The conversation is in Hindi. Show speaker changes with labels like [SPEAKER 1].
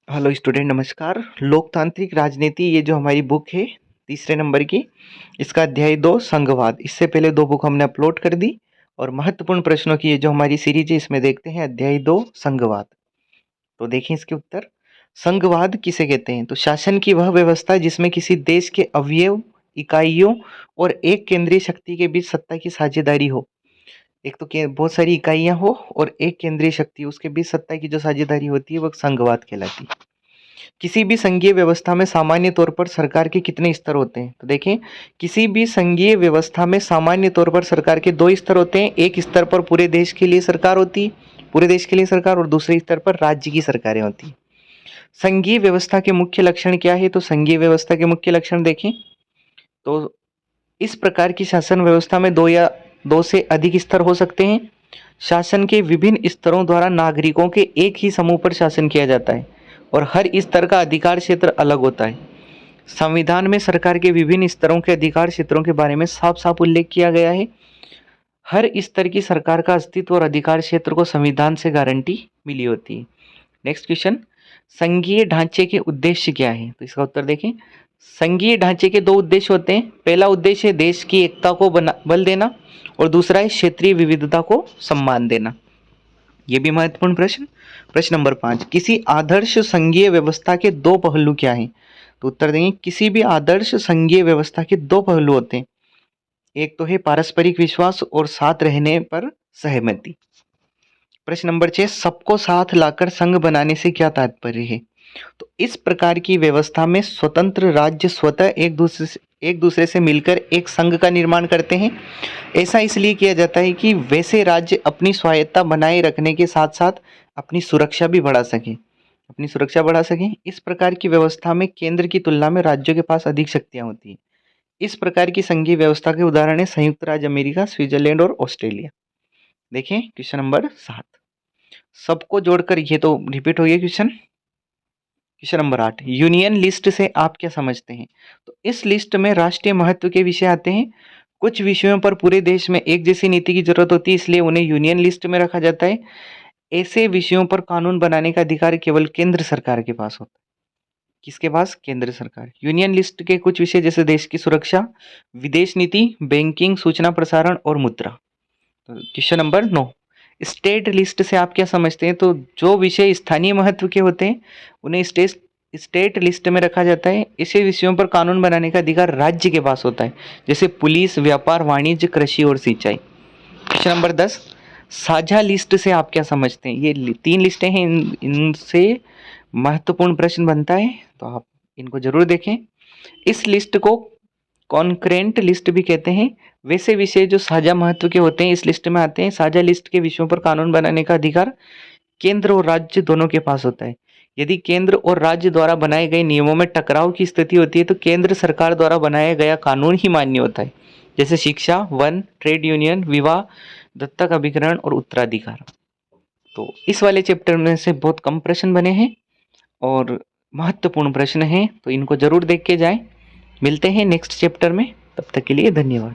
[SPEAKER 1] हेलो स्टूडेंट, नमस्कार। लोकतांत्रिक राजनीति, ये जो हमारी बुक है तीसरे नंबर की, इसका अध्याय 2 संघवाद। इससे पहले 2 बुक हमने अपलोड कर दी और महत्वपूर्ण प्रश्नों की ये जो हमारी सीरीज है इसमें देखते हैं अध्याय 2 संघवाद। तो देखें इसके उत्तर। संघवाद किसे कहते हैं? तो शासन की वह व्यवस्था जिसमें किसी देश के अवयव, इकाइयों और एक केंद्रीय शक्ति के बीच सत्ता की साझेदारी हो। एक तो बहुत सारी इकाइयां हो और एक केंद्रीय शक्ति, उसके बीच सत्ता की जो साझेदारी होती है वह संघवाद कहलाती है। किसी भी संघीय व्यवस्था में सामान्य तौर पर सरकार के कितने स्तर होते हैं? तो देखें, किसी भी संघीय व्यवस्था में सामान्य तौर पर सरकार के 2 स्तर होते हैं। एक स्तर पर पूरे देश के लिए सरकार होती है, पूरे देश के लिए सरकार, और दूसरे स्तर पर राज्य की सरकारें होती हैं। संघीय व्यवस्था के मुख्य लक्षण क्या है? तो संघीय व्यवस्था के मुख्य लक्षण देखें तो इस प्रकार की शासन व्यवस्था में 2 या 2 से अधिक स्तर हो सकते हैं। शासन के विभिन्न स्तरों द्वारा नागरिकों के एक ही समूह पर शासन किया जाता है और हर स्तर का अधिकार क्षेत्र अलग होता है। संविधान में सरकार के विभिन्न स्तरों के अधिकार क्षेत्रों के बारे में साफ साफ उल्लेख किया गया है। हर स्तर की सरकार का अस्तित्व और अधिकार क्षेत्र को संविधान से गारंटी मिली होती है। नेक्स्ट क्वेश्चन, संघीय ढांचे के उद्देश्य क्या है? तो इसका उत्तर देखें। संघीय ढांचे के 2 उद्देश्य होते हैं। पहला उद्देश्य है देश की एकता को बल देना और दूसरा है क्षेत्रीय विविधता को सम्मान देना। ये भी महत्वपूर्ण प्रश्न। प्रश्न नंबर 5, किसी आदर्श संघीय व्यवस्था के 2 पहलू क्या हैं? तो उत्तर देंगे, किसी भी आदर्श संघीय व्यवस्था के 2 पहलू होते हैं। एक तो है पारस्परिक विश्वास और साथ रहने पर सहमति। प्रश्न नंबर 6, सबको साथ लाकर संघ बनाने से क्या तात्पर्य है? तो इस प्रकार की व्यवस्था में स्वतंत्र राज्य स्वतः एक दूसरे से मिलकर एक संघ का निर्माण करते हैं। ऐसा इसलिए किया जाता है कि वैसे राज्य अपनी स्वायत्तता बनाए रखने के साथ साथ अपनी सुरक्षा भी बढ़ा सकें। इस प्रकार की व्यवस्था में केंद्र की तुलना में राज्यों के पास अधिक शक्तियां होती हैं। इस प्रकार की संघीय व्यवस्था के उदाहरण है संयुक्त राज्य अमेरिका, स्विट्जरलैंड और ऑस्ट्रेलिया। देखें क्वेश्चन नंबर 7, सबको जोड़कर, ये तो रिपीट हो गया question. Question number 8, union list से आप क्या समझते हैं? तो इस लिस्ट में राष्ट्रीय महत्व के विषय आते हैं। कुछ विषयों पर पूरे देश में एक जैसी नीति की जरूरत होती है, इसलिए उन्हें यूनियन लिस्ट में रखा जाता है। ऐसे विषयों पर कानून बनाने का अधिकार केवल केंद्र सरकार के पास होता है। किसके पास? केंद्र सरकार। यूनियन लिस्ट के कुछ विषय जैसे देश की सुरक्षा, विदेश नीति, बैंकिंग, सूचना प्रसारण और मुद्रा। तो क्वेश्चन नंबर 9, स्टेट लिस्ट से आप क्या समझते हैं? तो जो विषय स्थानीय महत्व के होते हैं उन्हें स्टेट लिस्ट में रखा जाता है। ऐसे विषयों पर कानून बनाने का अधिकार राज्य के पास होता है, जैसे पुलिस, व्यापार, वाणिज्य, कृषि और सिंचाई। क्वेश्चन नंबर 10, साझा लिस्ट से आप क्या समझते हैं? ये 3 लिस्टें हैं, इनसे महत्वपूर्ण प्रश्न बनता है, तो आप इनको जरूर देखें। इस लिस्ट को कॉन्करेंट लिस्ट भी कहते हैं। वैसे विषय जो साझा महत्व के होते हैं इस लिस्ट में आते हैं। साझा लिस्ट के विषयों पर कानून बनाने का अधिकार केंद्र और राज्य दोनों के पास होता है। यदि केंद्र और राज्य द्वारा बनाए गए नियमों में टकराव की स्थिति होती है तो केंद्र सरकार द्वारा बनाया गया कानून ही मान्य होता है, जैसे शिक्षा, वन, ट्रेड यूनियन, विवाह, दत्तक अभिकरण और उत्तराधिकार। तो इस वाले चैप्टर में से बहुत कम प्रश्न बने हैं और महत्वपूर्ण प्रश्न हैं, तो इनको जरूर देख के जाएं। मिलते हैं नेक्स्ट चैप्टर में, तब तक के लिए धन्यवाद।